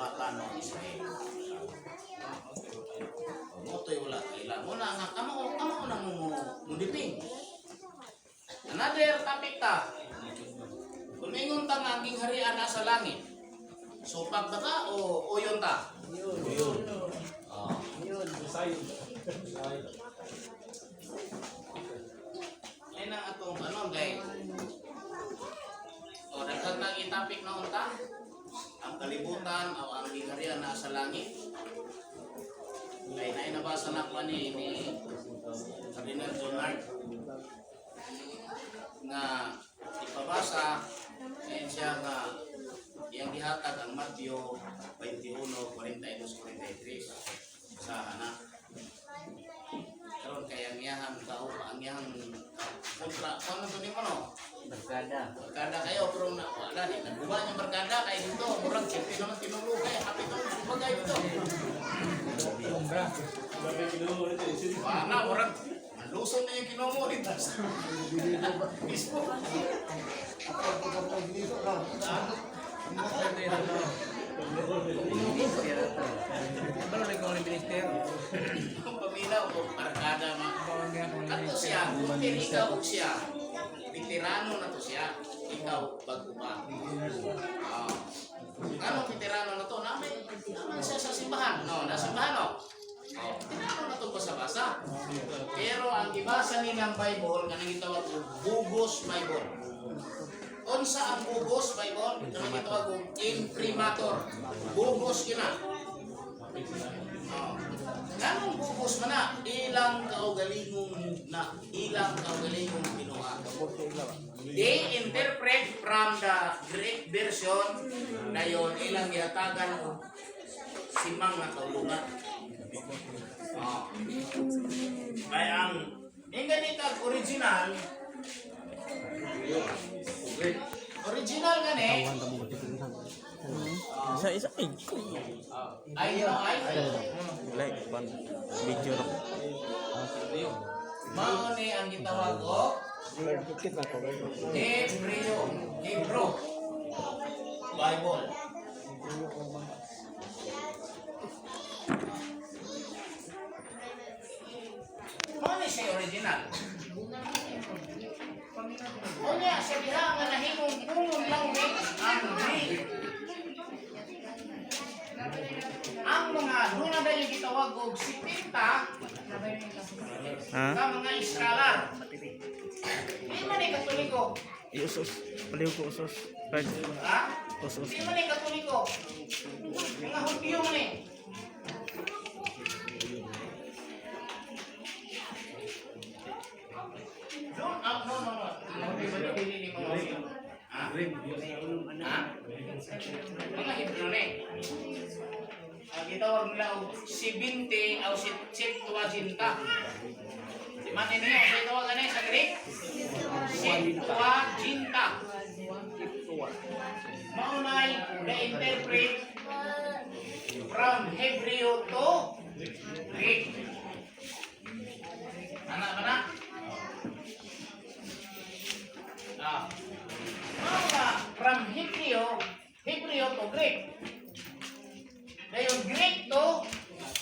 kaliwatan ng Israel. Moto'y wala kailan. Muna nga, kamo nang mudiping. Another topic ta. Kung ingon ta nga ang harian na sa langit, supak ba ka o uyon ta? Uyon. Uyon. Ay na atong guys. O dagdag nang itapik na unta. Ang kalibutan o ang harian na sa langit. Ay nabasa na pa ni Cardinal Jonard nga ipabasa ngayon siya nga iyang gihatag ang Mateo 21:42-43 sa anak. Karon kay ang iyang kontra ano to nimo no? Barkada kayo pero wala ni nagbuba yung barkada kay dito murag kiti naman tinulo kay happy to bagay dito. Wala murag malusong na yung kinumo dito. Mismo. Pero rin kung minister. Ang paminaw o barkada kato siya, kung ikaw siya, veterano na to siya, ikaw bago pa. Anong veterano na to? Namin siya sa simbahan. No, nasimbahan no? Veterano na to basa-basa. Pero ang ibasa nilang Bible, kanang itawag ko, Bugos Bible. Unsa ang Bugos Bible? Kanang itawag ko, imprimatur. Bugos kina. Ganong bugos man na, ilang kaugalingong Pinoha. They interpret from the Greek version na yon ilang yatagan o simang na kaulungan. Kaya ang ganitag original gani Isa ay like ban video ro. mao ni ang gitawag ko Hebrew Bible. Mao ni siya original. O niya siya diha nga nahimong pungon language ang Greek. Ang mga doon na dahil gitawag og 70 ka mga iskalar. Di man ni Katoliko. Usos. Paliw ko usos. Right. Ha? Usos. Di man ni Katoliko. Mga Hudyo man ni. No. Hindi ba dili ni mga Hudyo? Ha? Mga Hebrew ni. Gitawag nila og 70 o 70. Di man niyo gitawag ani sa Greek? 70. Maunay na-interpret from Hebrew to Greek. Mana? Mauna from Hebrew to Greek. Dayon Greek to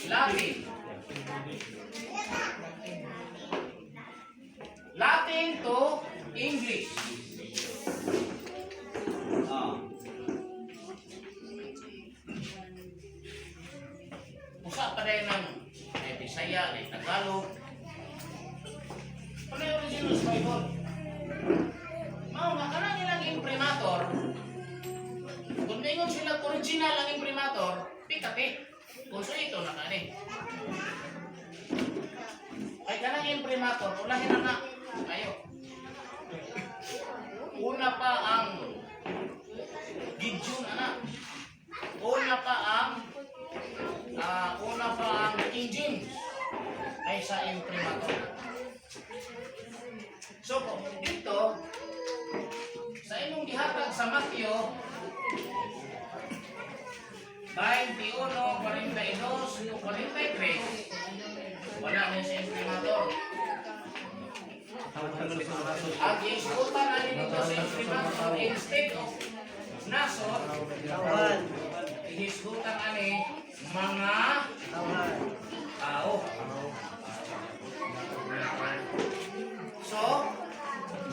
Latin. Latin to English. Usa pa dahil ng Bisaya, ng Tagalog. Ano yung original sa Bible? Mauna ka na nilang imprimatur. Kung tingon sila original ang imprimatur, pikati. Kung so ito na kani. Ay kanang imprimatur, ulahin na ayo. Una pa ang Gideon anak. Una pa ang King James ay sa imprimatur. So dito sa imong gihatag sa Mateo 21:42-43 wala na sa imprimatur. Ang isutan na dito sa imprimatur instead of Nasor, isgutan ani mga tao. So,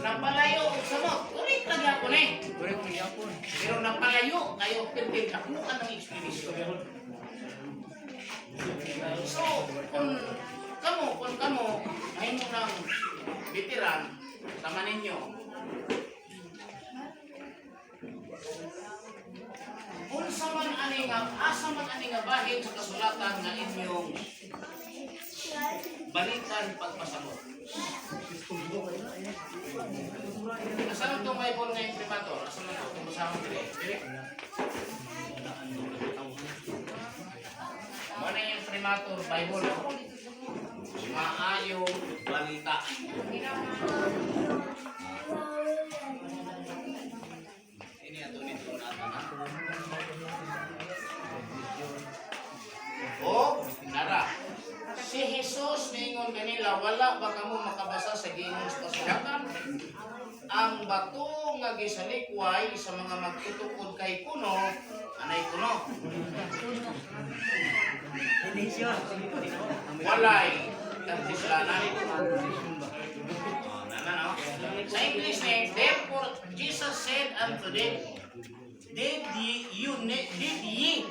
napalayo og samot. Correct na gyapon eh. Correct mo yapon. Pero napalayo kayo pintil kakuan ng expedition. So, kung kamo ay mo ng veteran, tama ninyo. Unsa man ani nga asa man ani nga bahin sa kasulatan nga inyong balikan pagpasabot. Asa man tong Bible nga imprimatur? Asa man to kung basahon dire? Ano yung imprimatur Bible? Maayong balita. Ini ato nito natin. O, nara. Si Jesus ningon kanila, wala ba kamo makabasa sa Ginoo sa kasulatan? Ang bato nga gisalikway sa mga magtutukod kay kuno, anay kuno. Walay kantislanan. Sa English name, therefore Jesus said unto them, did ye